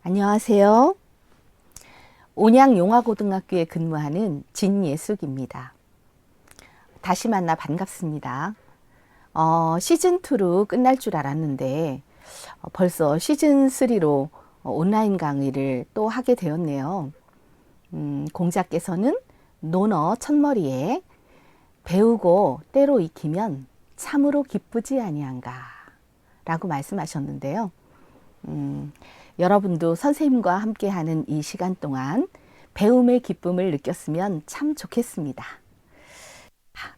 안녕하세요. 온양용화고등학교에 근무하는 진예숙입니다. 다시 만나 반갑습니다. 시즌2로 끝날 줄 알았는데 벌써 시즌3로 온라인 강의를 또 하게 되었네요. 공자께서는 논어 첫머리에 배우고 때로 익히면 참으로 기쁘지 아니한가 라고 말씀하셨는데요. 여러분도 선생님과 함께하는 이 시간 동안 배움의 기쁨을 느꼈으면 참 좋겠습니다.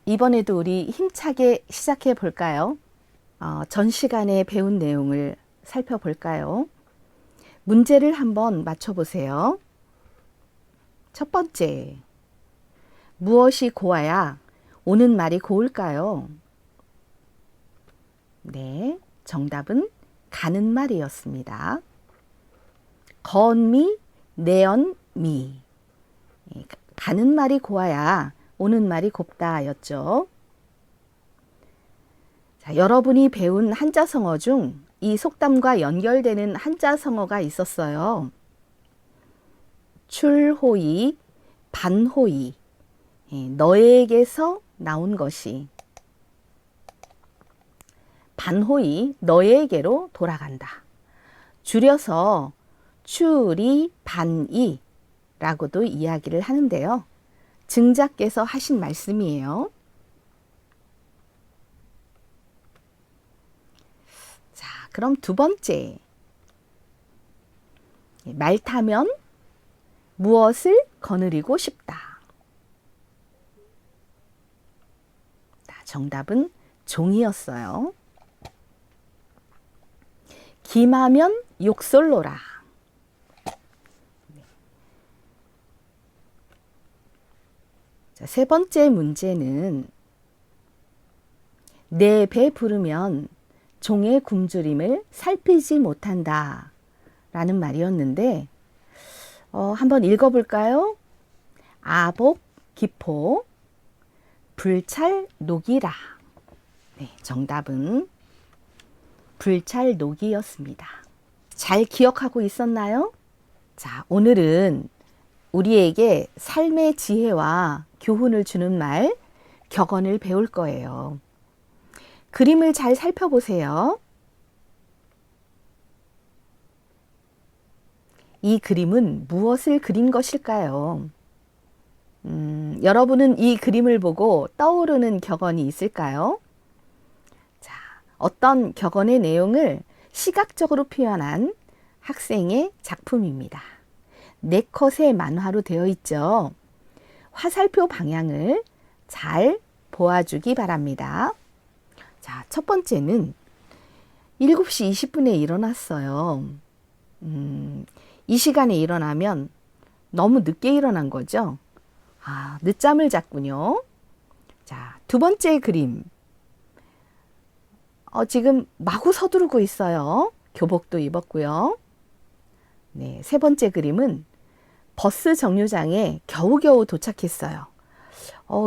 이번에도 우리 힘차게 시작해 볼까요? 전 시간에 배운 내용을 살펴볼까요? 문제를 한번 맞춰보세요. 첫 번째, 무엇이 고와야 오는 말이 고울까요? 네, 정답은 가는 말이었습니다. 건미, 내연미. 가는 말이 고와야 오는 말이 곱다 였죠. 자, 여러분이 배운 한자성어 중 이 속담과 연결되는 한자성어가 있었어요. 출호이, 반호이. 너에게서 나온 것이. 반호이, 너에게로 돌아간다. 줄여서 추리 반이 라고도 이야기를 하는데요. 증자께서 하신 말씀이에요. 자, 그럼 두 번째. 말 타면 무엇을 거느리고 싶다. 정답은 종이었어요. 김하면 욕설로라. 자, 세 번째 문제는 내 배 부르면 종의 굶주림을 살피지 못한다 라는 말이었는데 한번 읽어볼까요? 아복 기포 불찰 녹이라. 네, 정답은 불찰 녹이였습니다. 잘 기억하고 있었나요? 자, 오늘은 우리에게 삶의 지혜와 교훈을 주는 말, 격언을 배울 거예요. 그림을 잘 살펴보세요. 이 그림은 무엇을 그린 것일까요? 여러분은 이 그림을 보고 떠오르는 격언이 있을까요? 자, 어떤 격언의 내용을 시각적으로 표현한 학생의 작품입니다. 4컷의 만화로 되어 있죠. 화살표 방향을 잘 보아주기 바랍니다. 자, 첫 번째는 7시 20분에 일어났어요. 이 시간에 일어나면 너무 늦게 일어난 거죠. 늦잠을 잤군요. 자, 두 번째 그림. 지금 마구 서두르고 있어요. 교복도 입었고요. 네, 세 번째 그림은 버스 정류장에 겨우겨우 도착했어요.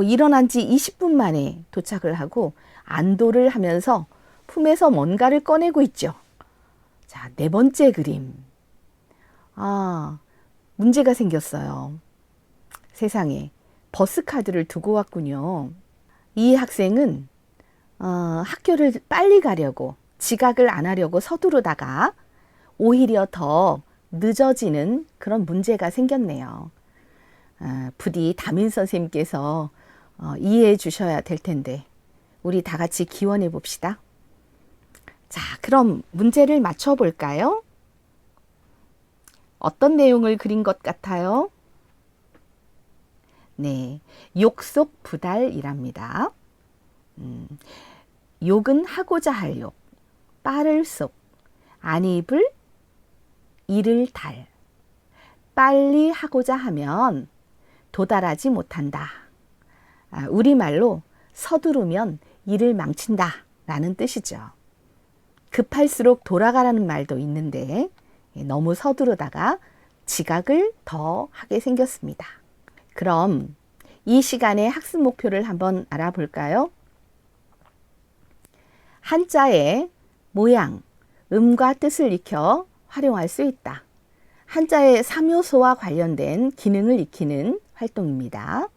일어난 지 20분 만에 도착을 하고 안도를 하면서 품에서 뭔가를 꺼내고 있죠. 자, 네 번째 그림. 문제가 생겼어요. 세상에 버스 카드를 두고 왔군요. 이 학생은 학교를 빨리 가려고 지각을 안 하려고 서두르다가 오히려 더 늦어지는 그런 문제가 생겼네요. 부디 담임 선생님께서 이해해 주셔야 될 텐데 우리 다 같이 기원해 봅시다. 자, 그럼 문제를 맞춰 볼까요? 어떤 내용을 그린 것 같아요? 네, 욕속 부달이랍니다. 욕은 하고자 할 욕, 빨을 속, 안 입을, 이를 달. 빨리 하고자 하면 도달하지 못한다. 우리말로 서두르면 일을 망친다 라는 뜻이죠. 급할수록 돌아가라는 말도 있는데 너무 서두르다가 지각을 더 하게 생겼습니다. 그럼 이 시간의 학습 목표를 한번 알아볼까요? 한자의 모양, 음과 뜻을 익혀 활용할 수 있다. 한자의 3요소와 관련된 기능을 익히는 활동입니다.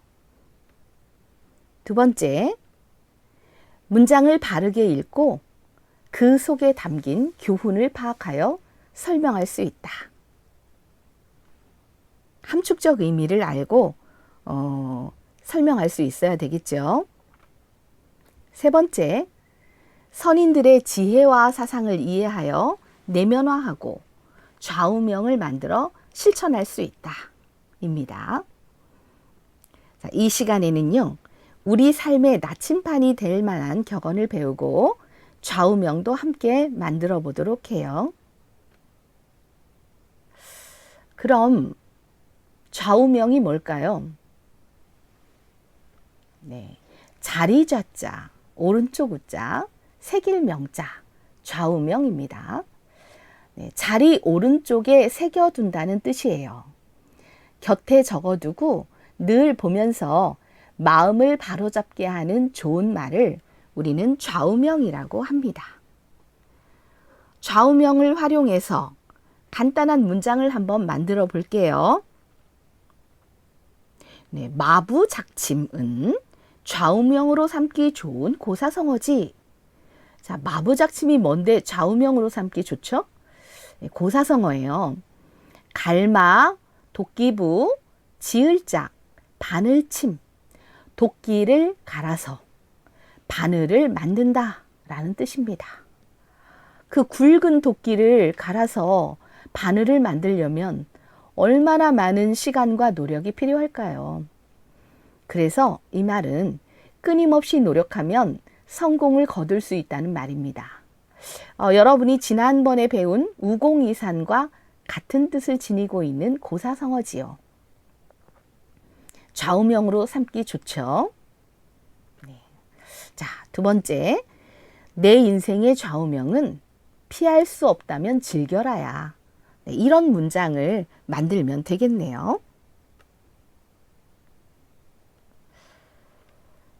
두 번째, 문장을 바르게 읽고 그 속에 담긴 교훈을 파악하여 설명할 수 있다. 함축적 의미를 알고 설명할 수 있어야 되겠죠. 세 번째, 선인들의 지혜와 사상을 이해하여 내면화하고 좌우명을 만들어 실천할 수 있다. 입니다. 자, 이 시간에는요, 우리 삶의 나침반이 될 만한 격언을 배우고 좌우명도 함께 만들어 보도록 해요. 그럼 좌우명이 뭘까요? 네, 자리 좌자, 오른쪽 우자, 새길 명자, 좌우명입니다. 네, 자리 오른쪽에 새겨둔다는 뜻이에요. 곁에 적어두고 늘 보면서 마음을 바로잡게 하는 좋은 말을 우리는 좌우명이라고 합니다. 좌우명을 활용해서 간단한 문장을 한번 만들어 볼게요. 네, 마부작침은 좌우명으로 삼기 좋은 고사성어지. 자, 마부작침이 뭔데 좌우명으로 삼기 좋죠? 네, 고사성어예요. 갈마, 도끼부, 지을짝, 바늘침, 도끼를 갈아서 바늘을 만든다 라는 뜻입니다. 그 굵은 도끼를 갈아서 바늘을 만들려면 얼마나 많은 시간과 노력이 필요할까요? 그래서 이 말은 끊임없이 노력하면 성공을 거둘 수 있다는 말입니다. 여러분이 지난번에 배운 우공이산과 같은 뜻을 지니고 있는 고사성어지요. 좌우명으로 삼기 좋죠. 네. 자, 두 번째, 내 인생의 좌우명은 피할 수 없다면 즐겨라야. 네, 이런 문장을 만들면 되겠네요.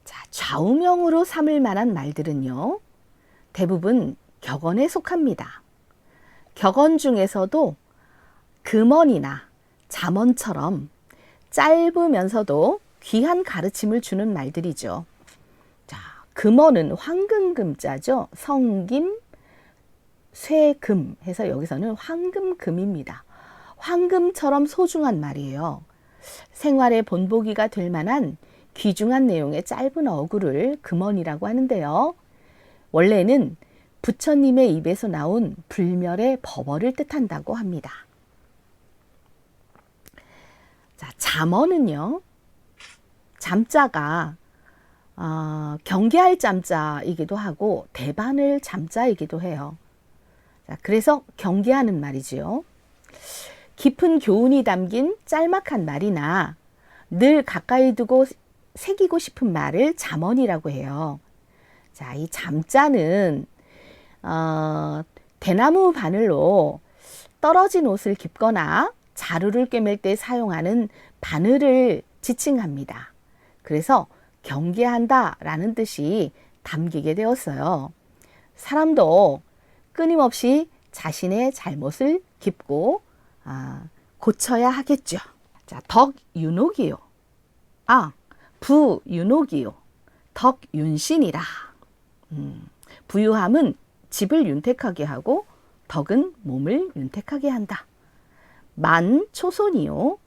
자, 좌우명으로 삼을 만한 말들은요, 대부분 격언에 속합니다. 격언 중에서도 금언이나 잠언처럼 짧으면서도 귀한 가르침을 주는 말들이죠. 자, 금언은 황금금자죠. 성김, 쇠금 해서 여기서는 황금금입니다. 황금처럼 소중한 말이에요. 생활의 본보기가 될 만한 귀중한 내용의 짧은 어구를 금언이라고 하는데요. 원래는 부처님의 입에서 나온 불멸의 법어를 뜻한다고 합니다. 자, 잠언은요, 잠자가 경계할 잠자이기도 하고 대반을 잠자이기도 해요. 자, 그래서 경계하는 말이지요. 깊은 교훈이 담긴 짤막한 말이나 늘 가까이 두고 새기고 싶은 말을 잠언이라고 해요. 자, 이 잠자는 대나무 바늘로 떨어진 옷을 깁거나 자루를 꿰맬 때 사용하는 바늘을 지칭합니다. 그래서 경계한다 라는 뜻이 담기게 되었어요. 사람도 끊임없이 자신의 잘못을 깁고 고쳐야 하겠죠. 자, 덕윤옥이요. 부윤옥이요. 덕윤신이라. 부유함은 집을 윤택하게 하고 덕은 몸을 윤택하게 한다. 만초손이요.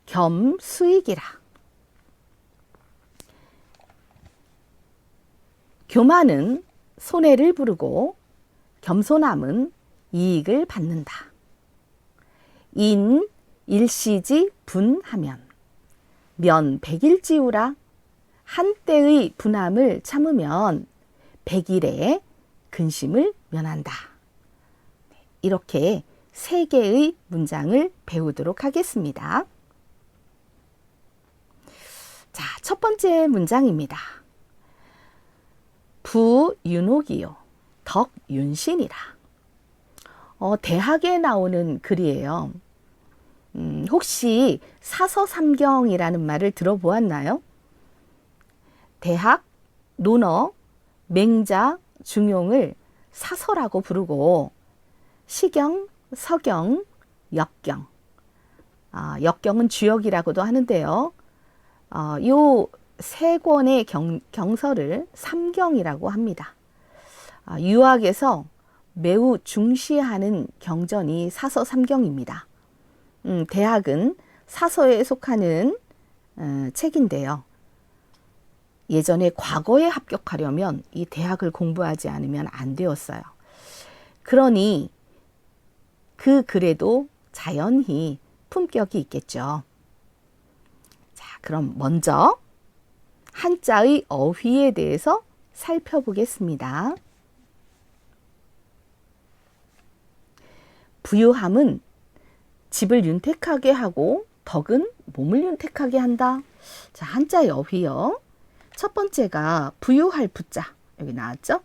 겸수익이라. 교만은 손해를 부르고 겸손함은 이익을 받는다. 인 일시지 분하면 면 백일지우라. 한때의 분함을 참으면 백일의 근심을 면한다. 이렇게 세 개의 문장을 배우도록 하겠습니다. 자, 첫 번째 문장입니다. 부윤옥이요. 덕윤신이라. 대학에 나오는 글이에요. 혹시 사서삼경이라는 말을 들어보았나요? 대학, 논어, 맹자, 중용을 사서라고 부르고 시경, 서경, 역경, 역경은 주역이라고도 하는데요. 요 세 권의 경서를 삼경이라고 합니다. 유학에서 매우 중시하는 경전이 사서 삼경입니다. 대학은 사서에 속하는 책인데요. 예전에 과거에 합격하려면 이 대학을 공부하지 않으면 안 되었어요. 그러니 그 글에도 자연히 품격이 있겠죠. 자, 그럼 먼저 한자의 어휘에 대해서 살펴보겠습니다. 부유함은 집을 윤택하게 하고 덕은 몸을 윤택하게 한다. 자, 한자의 어휘요. 첫 번째가 부유할 부자. 여기 나왔죠?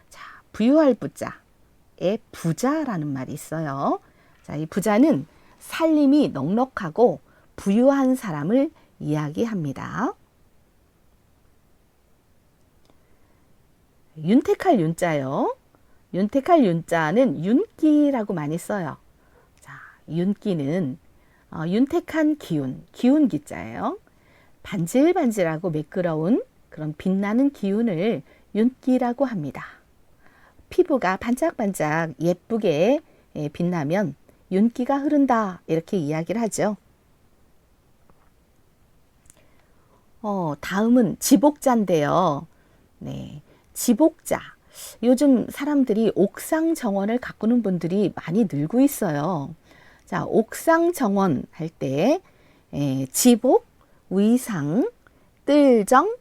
자, 부유할 부자에 부자라는 말이 있어요. 자, 이 부자는 살림이 넉넉하고 부유한 사람을 이야기합니다. 윤택할 윤자요. 윤택할 윤자는 윤기라고 많이 써요. 자, 윤기는 윤택한 기운, 기운 기자예요. 반질반질하고 매끄러운 그런 빛나는 기운을 윤기라고 합니다. 피부가 반짝반짝 예쁘게 빛나면 윤기가 흐른다 이렇게 이야기를 하죠. 다음은 지복자인데요. 네, 지복자. 요즘 사람들이 옥상 정원을 가꾸는 분들이 많이 늘고 있어요. 자, 옥상 정원 할 때 지복, 위상, 뜰정,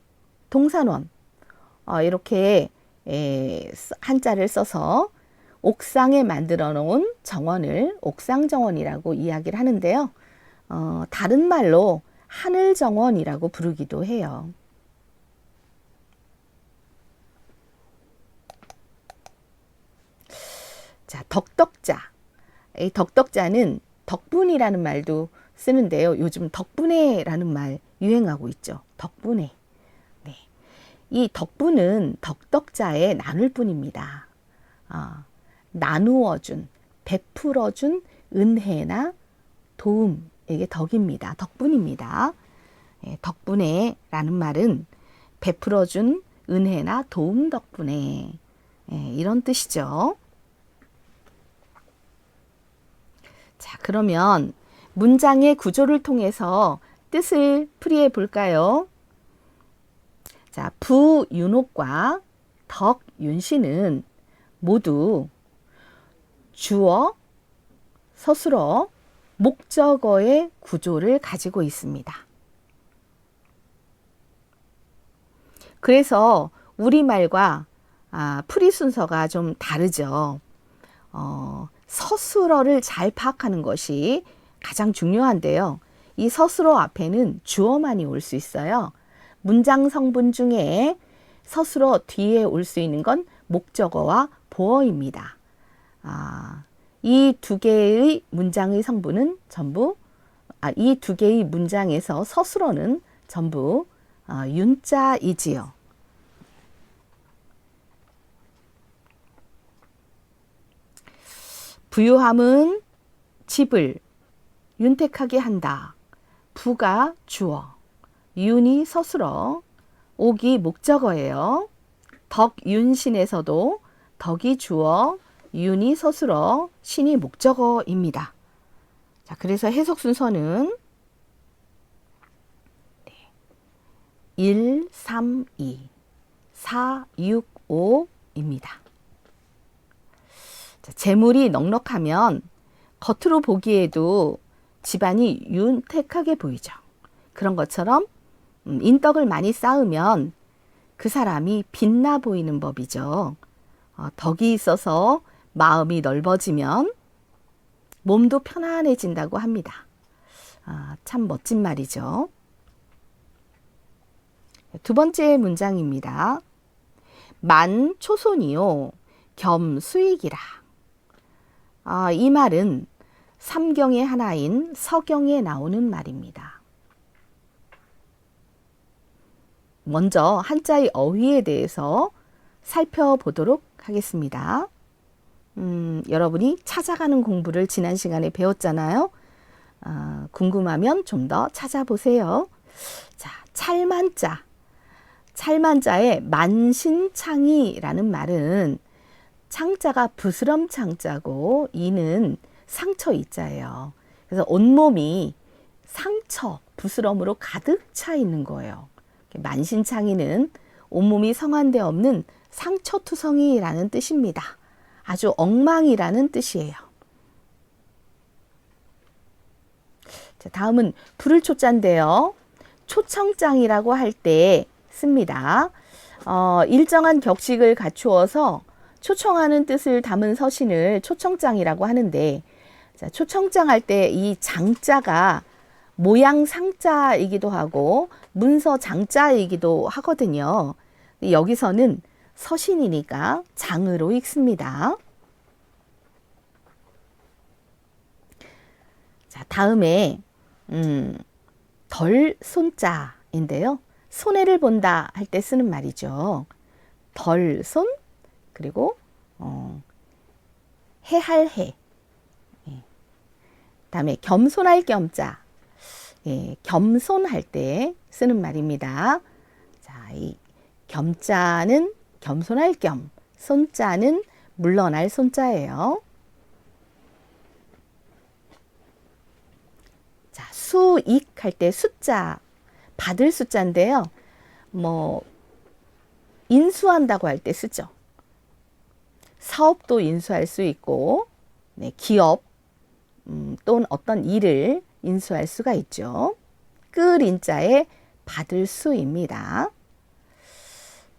동산원 이렇게 한자를 써서 옥상에 만들어 놓은 정원을 옥상정원이라고 이야기를 하는데요. 다른 말로 하늘정원이라고 부르기도 해요. 자, 덕덕자. 이 덕덕자는 덕분이라는 말도 쓰는데요. 요즘 덕분에라는 말 유행하고 있죠. 덕분에. 네. 이 덕분은 덕덕자의 나눌 뿐입니다. 나누어준, 베풀어준 은혜나 도움, 이게 덕입니다. 덕분입니다. 덕분에라는 말은 베풀어준 은혜나 도움 덕분에 이런 뜻이죠. 자, 그러면 문장의 구조를 통해서 뜻을 풀이해 볼까요? 자, 부윤옥과 덕윤씨는 모두 주어, 서술어, 목적어의 구조를 가지고 있습니다. 그래서 우리말과 풀이 순서가 좀 다르죠. 서술어를 잘 파악하는 것이 가장 중요한데요. 이 서술어 앞에는 주어만이 올 수 있어요. 문장 성분 중에 서술어 뒤에 올 수 있는 건 목적어와 보어입니다. 이 두 개의 문장의 성분은 전부, 이 두 개의 문장에서 서술어는 전부 윤자이지요. 부유함은 집을 윤택하게 한다. 부가 주어, 윤이 서술어, 옥이 목적어예요. 덕윤신에서도 덕이 주어, 윤이 서술어, 신이 목적어입니다. 자, 그래서 해석 순서는 1, 3, 2, 4, 6, 5입니다. 재물이 넉넉하면 겉으로 보기에도 집안이 윤택하게 보이죠. 그런 것처럼 인덕을 많이 쌓으면 그 사람이 빛나 보이는 법이죠. 덕이 있어서 마음이 넓어지면 몸도 편안해진다고 합니다. 참 멋진 말이죠. 두 번째 문장입니다. 만 초손이요 겸 수익이라. 이 말은 삼경의 하나인 서경에 나오는 말입니다. 먼저 한자의 어휘에 대해서 살펴보도록 하겠습니다. 여러분이 찾아가는 공부를 지난 시간에 배웠잖아요. 궁금하면 좀 더 찾아보세요. 자, 찰만자. 찰만자의 만신창이라는 말은 창자가 부스럼 창자고 이는 상처 이자예요. 그래서 온몸이 상처, 부스럼으로 가득 차 있는 거예요. 만신창이는 온몸이 성한데 없는 상처투성이라는 뜻입니다. 아주 엉망이라는 뜻이에요. 자, 다음은 불을 초자인데요. 초청장이라고 할 때 씁니다. 일정한 격식을 갖추어서 초청하는 뜻을 담은 서신을 초청장이라고 하는데, 자, 초청장 할 때 이 장자가 모양 상자이기도 하고 문서 장자이기도 하거든요. 여기서는 서신이니까 장으로 읽습니다. 자, 다음에 덜 손자인데요. 손해를 본다 할 때 쓰는 말이죠. 덜 손, 그리고 해할 해. 다음에 겸손할 겸자. 예, 겸손할 때 쓰는 말입니다. 자, 이 겸자는 겸손할 겸, 손자는 물러날 손자예요. 자, 수익할 때 숫자, 받을 숫자인데요. 뭐 인수한다고 할 때 쓰죠. 사업도 인수할 수 있고, 네, 기업 또는 어떤 일을 인수할 수가 있죠. 끌 인자에 받을 수입니다.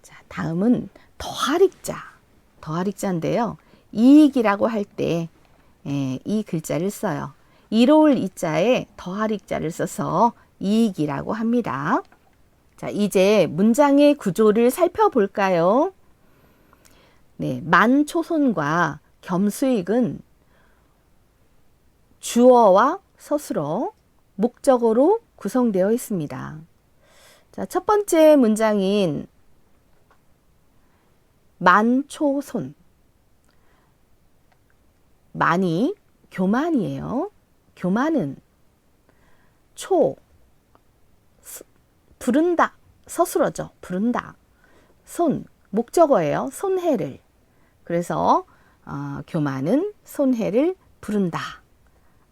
자, 다음은 더하릭자. 더하릭자인데요. 이익이라고 할 때 이 글자를 써요. 이로울 이자에 더하릭자를 써서 이익이라고 합니다. 자, 이제 문장의 구조를 살펴볼까요? 네, 만초손과 겸수익은 주어와 서술어, 목적어로 구성되어 있습니다. 자, 첫 번째 문장인 만초손. 만이 교만이에요. 교만은 초, 부른다, 서술어죠. 부른다. 손, 목적어예요. 손해를. 그래서 교만은 손해를 부른다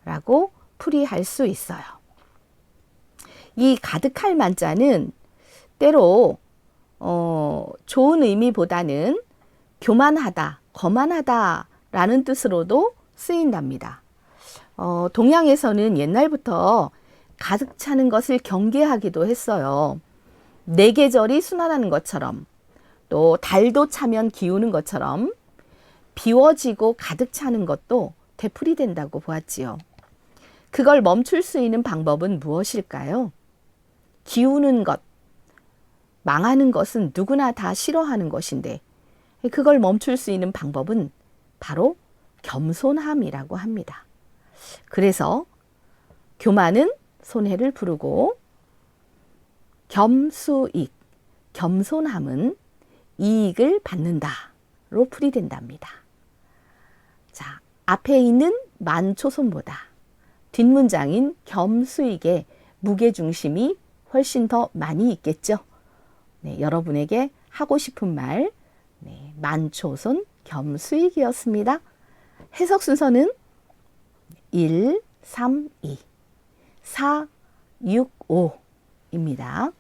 라고 풀이할 수 있어요. 이 가득할 만자는 때로 좋은 의미보다는 교만하다, 거만하다 라는 뜻으로도 쓰인답니다. 동양에서는 옛날부터 가득 차는 것을 경계하기도 했어요. 네 계절이 순환하는 것처럼, 또 달도 차면 기우는 것처럼 비워지고 가득 차는 것도 되풀이된다고 보았지요. 그걸 멈출 수 있는 방법은 무엇일까요? 기우는 것, 망하는 것은 누구나 다 싫어하는 것인데 그걸 멈출 수 있는 방법은 바로 겸손함이라고 합니다. 그래서 교만은 손해를 부르고 겸수익, 겸손함은 이익을 받는다로 풀이된답니다. 자, 앞에 있는 만초손보다 뒷문장인 겸수익의 무게중심이 훨씬 더 많이 있겠죠. 네, 여러분에게 하고 싶은 말, 네, 만초손 겸수익이었습니다. 해석 순서는 1, 3, 2, 4, 6, 5입니다.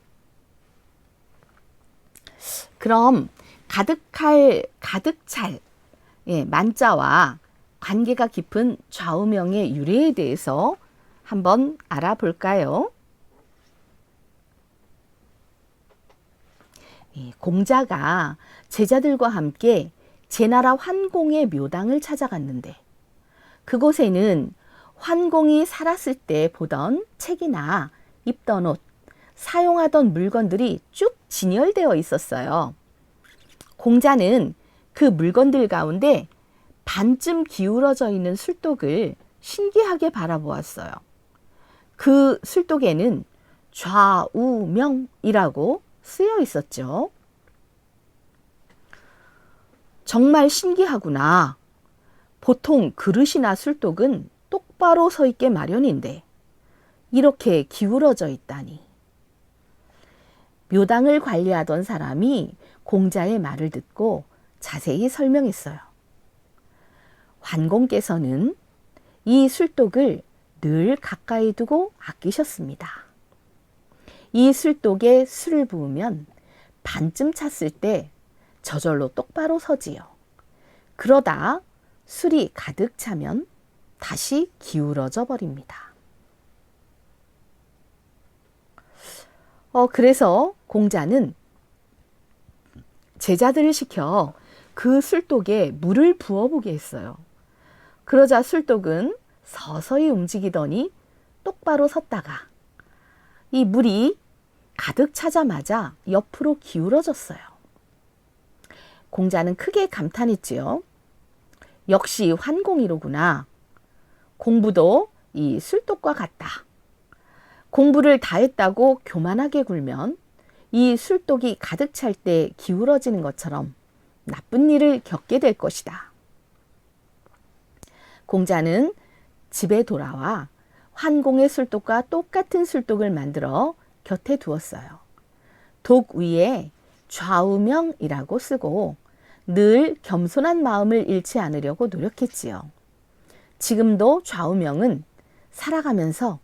그럼 가득할, 가득찰, 예, 만자와 관계가 깊은 좌우명의 유래에 대해서 한번 알아볼까요? 예, 공자가 제자들과 함께 제나라 환공의 묘당을 찾아갔는데 그곳에는 환공이 살았을 때 보던 책이나 입던 옷, 사용하던 물건들이 쭉 진열되어 있었어요. 공자는 그 물건들 가운데 반쯤 기울어져 있는 술독을 신기하게 바라보았어요. 그 술독에는 좌우명이라고 쓰여 있었죠. 정말 신기하구나. 보통 그릇이나 술독은 똑바로 서 있게 마련인데 이렇게 기울어져 있다니. 묘당을 관리하던 사람이 공자의 말을 듣고 자세히 설명했어요. 환공께서는 이 술독을 늘 가까이 두고 아끼셨습니다. 이 술독에 술을 부으면 반쯤 찼을 때 저절로 똑바로 서지요. 그러다 술이 가득 차면 다시 기울어져 버립니다. 그래서 공자는 제자들을 시켜 그 술독에 물을 부어보게 했어요. 그러자 술독은 서서히 움직이더니 똑바로 섰다가 이 물이 가득 차자마자 옆으로 기울어졌어요. 공자는 크게 감탄했지요. 역시 환공이로구나. 공부도 이 술독과 같다. 공부를 다 했다고 교만하게 굴면 이 술독이 가득 찰 때 기울어지는 것처럼 나쁜 일을 겪게 될 것이다. 공자는 집에 돌아와 환공의 술독과 똑같은 술독을 만들어 곁에 두었어요. 독 위에 좌우명이라고 쓰고 늘 겸손한 마음을 잃지 않으려고 노력했지요. 지금도 좌우명은 살아가면서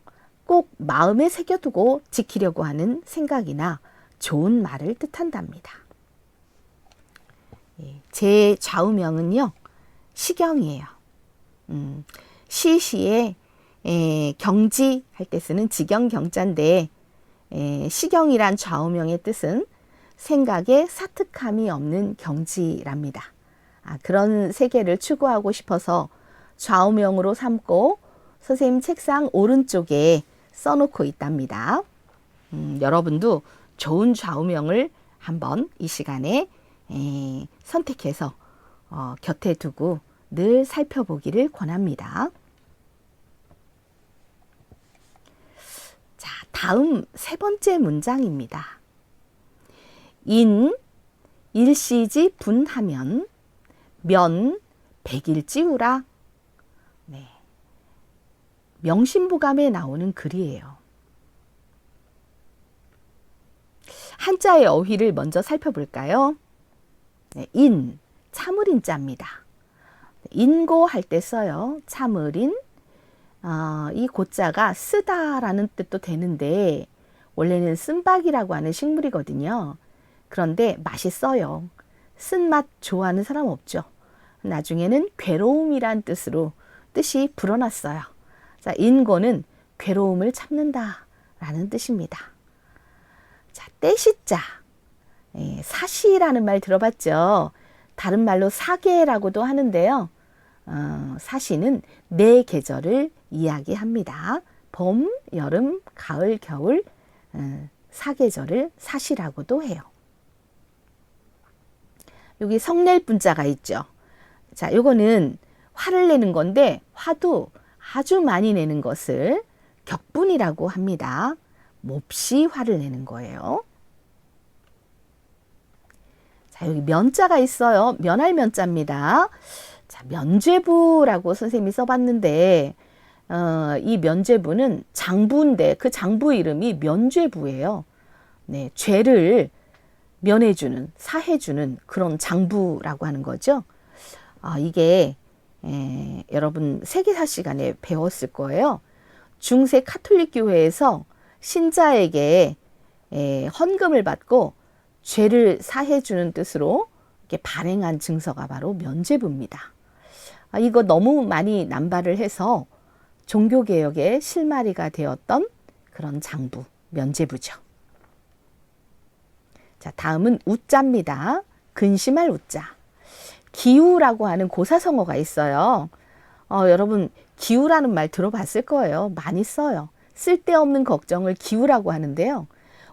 꼭 마음에 새겨두고 지키려고 하는 생각이나 좋은 말을 뜻한답니다. 제 좌우명은요, 시경이에요. 시시에 경지 할 때 쓰는 지경 경자인데 시경이란 좌우명의 뜻은 생각에 사특함이 없는 경지랍니다. 그런 세계를 추구하고 싶어서 좌우명으로 삼고 선생님 책상 오른쪽에 써놓고 있답니다. 여러분도 좋은 좌우명을 한번 이 시간에 선택해서 곁에 두고 늘 살펴보기를 권합니다. 자, 다음 세 번째 문장입니다. 일시지 분하면 면 백일지우라. 네. 명심보감에 나오는 글이에요. 한자의 어휘를 먼저 살펴볼까요? 네, 참을인자입니다. 인고 할 때 써요. 참을인. 이 고자가 쓰다라는 뜻도 되는데 원래는 쓴박이라고 하는 식물이거든요. 그런데 맛있어요. 쓴맛 좋아하는 사람 없죠. 나중에는 괴로움이란 뜻이 불어났어요. 자, 인고는 괴로움을 참는다 라는 뜻입니다. 자, 떼시자. 사시라는 말 들어봤죠? 다른 말로 사계라고도 하는데요. 사시는 네 계절을 이야기합니다. 봄, 여름, 가을, 겨울, 사계절을 사시라고도 해요. 여기 성낼 분자가 있죠. 자, 요거는 화를 내는 건데 화도 아주 많이 내는 것을 격분이라고 합니다. 몹시 화를 내는 거예요. 자, 여기 면자가 있어요. 면할 면자입니다. 자, 면죄부라고 선생님이 써봤는데 이 면죄부는 장부인데 그 장부 이름이 면죄부예요. 네, 죄를 면해주는, 사해주는 그런 장부라고 하는 거죠. 이게 여러분 세계사 시간에 배웠을 거예요. 중세 카톨릭 교회에서 신자에게 헌금을 받고 죄를 사해주는 뜻으로 이렇게 발행한 증서가 바로 면죄부입니다. 이거 너무 많이 남발을 해서 종교개혁의 실마리가 되었던 그런 장부, 면죄부죠. 자, 다음은 우자입니다. 근심할 우자. 기우라고 하는 고사성어가 있어요. 여러분 기우라는 말 들어봤을 거예요. 많이 써요. 쓸데없는 걱정을 기우라고 하는데요.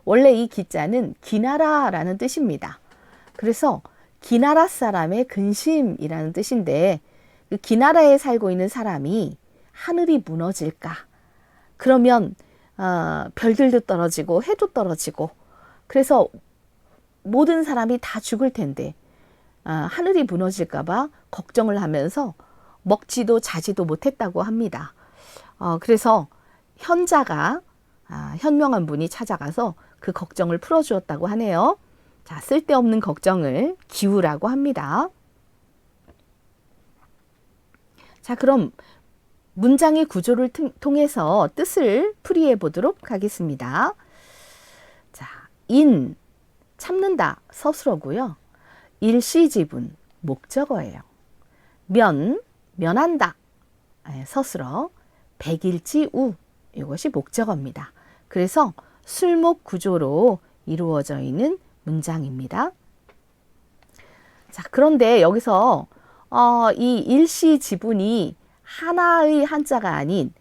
원래 이 기자는 기나라라는 뜻입니다. 그래서 기나라 사람의 근심이라는 뜻인데 그 기나라에 살고 있는 사람이 하늘이 무너질까? 그러면 별들도 떨어지고 해도 떨어지고 그래서 모든 사람이 다 죽을 텐데 하늘이 무너질까 봐 걱정을 하면서 먹지도 자지도 못했다고 합니다. 그래서 현자가 현명한 분이 찾아가서 그 걱정을 풀어주었다고 하네요. 자, 쓸데없는 걱정을 기우라고 합니다. 자, 그럼 문장의 구조를 통해서 뜻을 풀이해 보도록 하겠습니다. 자, 인, 참는다, 서술어고요. 일시지분, 목적어예요. 면, 면한다, 서술어. 백일지우, 이것이 목적어입니다. 그래서 술목 구조로 이루어져 있는 문장입니다. 자, 그런데 여기서 이 일시지분이 하나의 한자가 아닌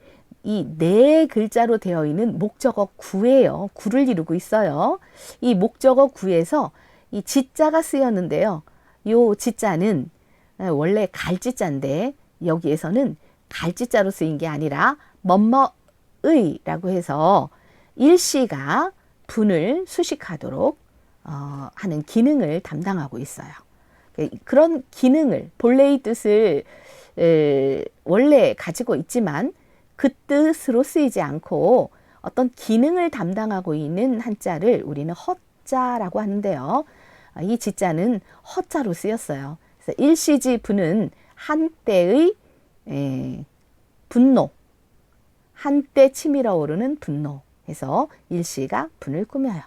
이 네 글자로 되어 있는 목적어 구예요. 구를 이루고 있어요. 이 목적어 구에서 이 지자가 쓰였는데요. 요 지자는 원래 갈지자인데 여기에서는 갈지자로 쓰인 게 아니라 뭐뭐의라고 해서 일시가 분을 수식하도록 하는 기능을 담당하고 있어요. 그런 기능을, 본래의 뜻을 원래 가지고 있지만 그 뜻으로 쓰이지 않고 어떤 기능을 담당하고 있는 한자를 우리는 허자라고 하는데요. 이 지자는 허자로 쓰였어요. 그래서 일시지 분은 한때의 분노, 한때 치밀어 오르는 분노 해서 일시가 분을 꾸며요.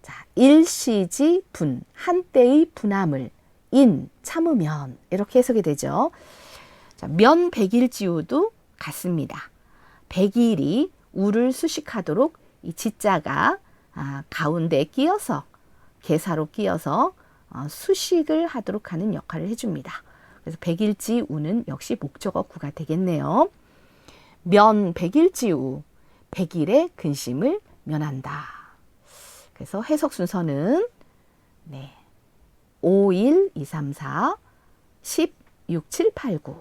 자, 일시지 분, 한때의 분함을 인, 참으면 이렇게 해석이 되죠. 자, 면 백일지우도 같습니다. 백일이 우를 수식하도록 이 지자가 가운데 끼어서 개사로 끼어서 수식을 하도록 하는 역할을 해줍니다. 그래서 백일지우는 역시 목적어 구가 되겠네요. 면 백일지우, 백일의 근심을 면한다. 그래서 해석 순서는 5, 1, 2, 3, 4, 10, 6, 7, 8, 9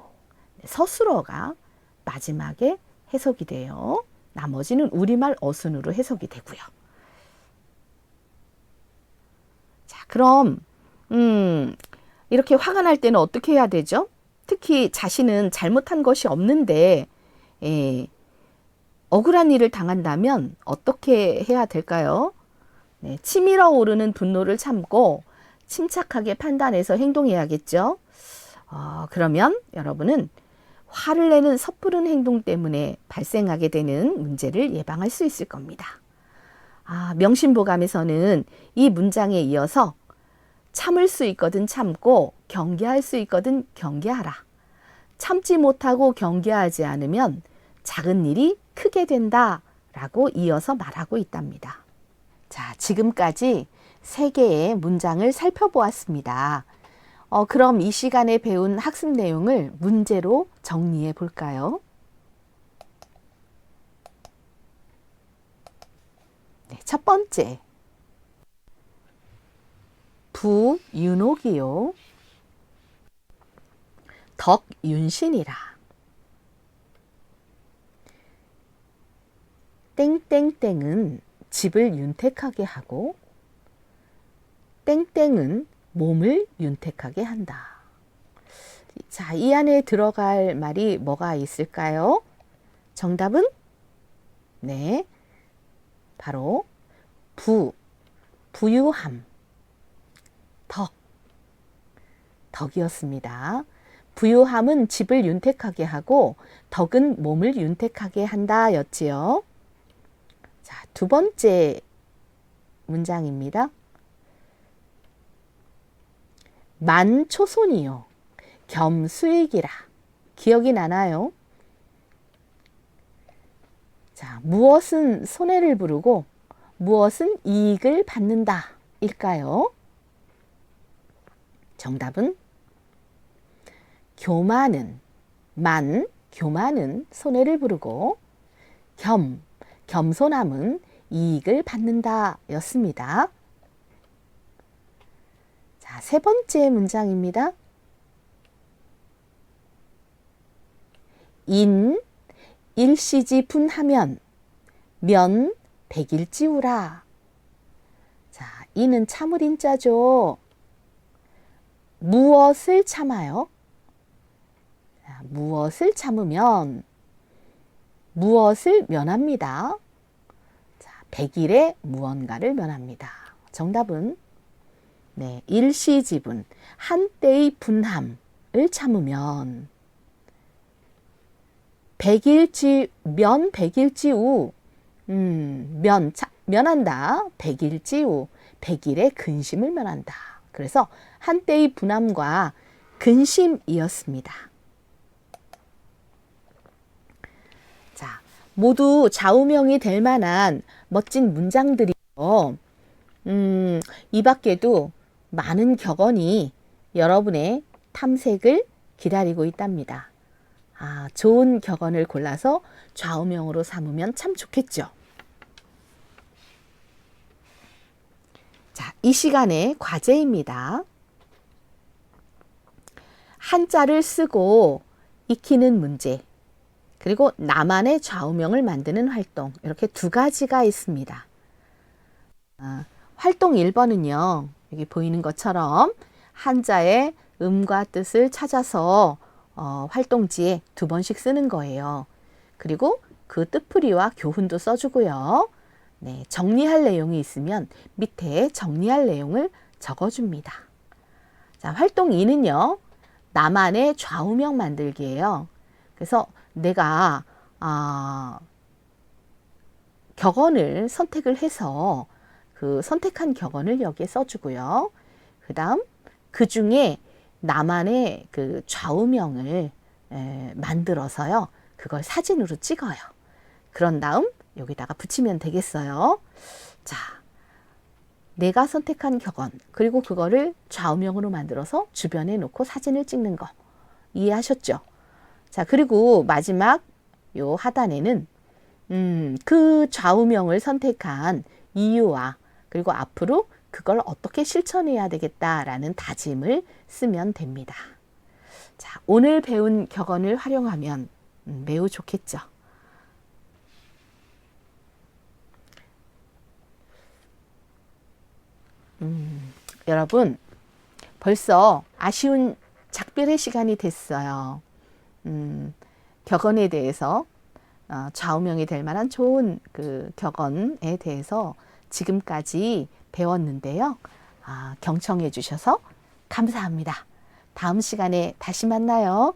서술어가 마지막에 해석이 돼요. 나머지는 우리말 어순으로 해석이 되고요. 자, 그럼 이렇게 화가 날 때는 어떻게 해야 되죠? 특히 자신은 잘못한 것이 없는데 억울한 일을 당한다면 어떻게 해야 될까요? 치밀어 오르는 분노를 참고 침착하게 판단해서 행동해야겠죠. 그러면 여러분은 화를 내는 섣부른 행동 때문에 발생하게 되는 문제를 예방할 수 있을 겁니다. 명심보감에서는 이 문장에 이어서 참을 수 있거든 참고 경계할 수 있거든 경계하라. 참지 못하고 경계하지 않으면 작은 일이 크게 된다라고 이어서 말하고 있답니다. 자, 지금까지 3개의 문장을 살펴보았습니다. 그럼 이 시간에 배운 학습 내용을 문제로 정리해 볼까요? 네, 첫 번째, 부윤옥이요 덕윤신이라. 땡땡땡은 집을 윤택하게 하고 땡땡은 몸을 윤택하게 한다. 자, 이 안에 들어갈 말이 뭐가 있을까요? 정답은 바로 부유함, 덕이었습니다. 부유함은 집을 윤택하게 하고 덕은 몸을 윤택하게 한다 였지요. 자, 두 번째 문장입니다. 만초손이요 겸수익이라. 기억이 나나요? 자, 무엇은 손해를 부르고 무엇은 이익을 받는다 일까요? 정답은 교만은 교만은 손해를 부르고 겸손함은 이익을 받는다 였습니다. 자, 세 번째 문장입니다. 일시지분하면 면 백일지우라. 자, 이는 참을 인자죠. 무엇을 참아요? 자, 무엇을 참으면 무엇을 면합니다. 자, 100일에 무언가를 면합니다. 정답은 네, 일시지분, 한때의 분함을 참으면 100일지 면 100일지 우 면한다. 100일지 우 100일의 근심을 면한다. 그래서 한때의 분함과 근심이었습니다. 자, 모두 좌우명이 될 만한 멋진 문장들이요. 이 밖에도 많은 격언이 여러분의 탐색을 기다리고 있답니다. 아, 좋은 격언을 골라서 좌우명으로 삼으면 참 좋겠죠. 자, 이 시간의 과제입니다. 한자를 쓰고 익히는 문제, 그리고 나만의 좌우명을 만드는 활동, 이렇게 두 가지가 있습니다. 활동 1번은요. 여기 보이는 것처럼 한자의 음과 뜻을 찾아서 활동지에 2번씩 쓰는 거예요. 그리고 그 뜻풀이와 교훈도 써주고요. 네, 정리할 내용이 있으면 밑에 정리할 내용을 적어줍니다. 자, 활동 2는요. 나만의 좌우명 만들기예요. 그래서 내가 격언을 선택을 해서 그 선택한 격언을 여기에 써주고요. 그 다음 그 중에 나만의 그 좌우명을 만들어서요. 그걸 사진으로 찍어요. 그런 다음 여기다가 붙이면 되겠어요. 자, 내가 선택한 격언, 그리고 그거를 좌우명으로 만들어서 주변에 놓고 사진을 찍는 거 이해하셨죠? 자, 그리고 마지막 요 하단에는 그 좌우명을 선택한 이유와 그리고 앞으로 그걸 어떻게 실천해야 되겠다라는 다짐을 쓰면 됩니다. 자, 오늘 배운 격언을 활용하면 매우 좋겠죠. 여러분, 벌써 아쉬운 작별의 시간이 됐어요. 격언에 대해서 좌우명이 될 만한 좋은 그 격언에 대해서 지금까지 배웠는데요. 경청해 주셔서 감사합니다. 다음 시간에 다시 만나요.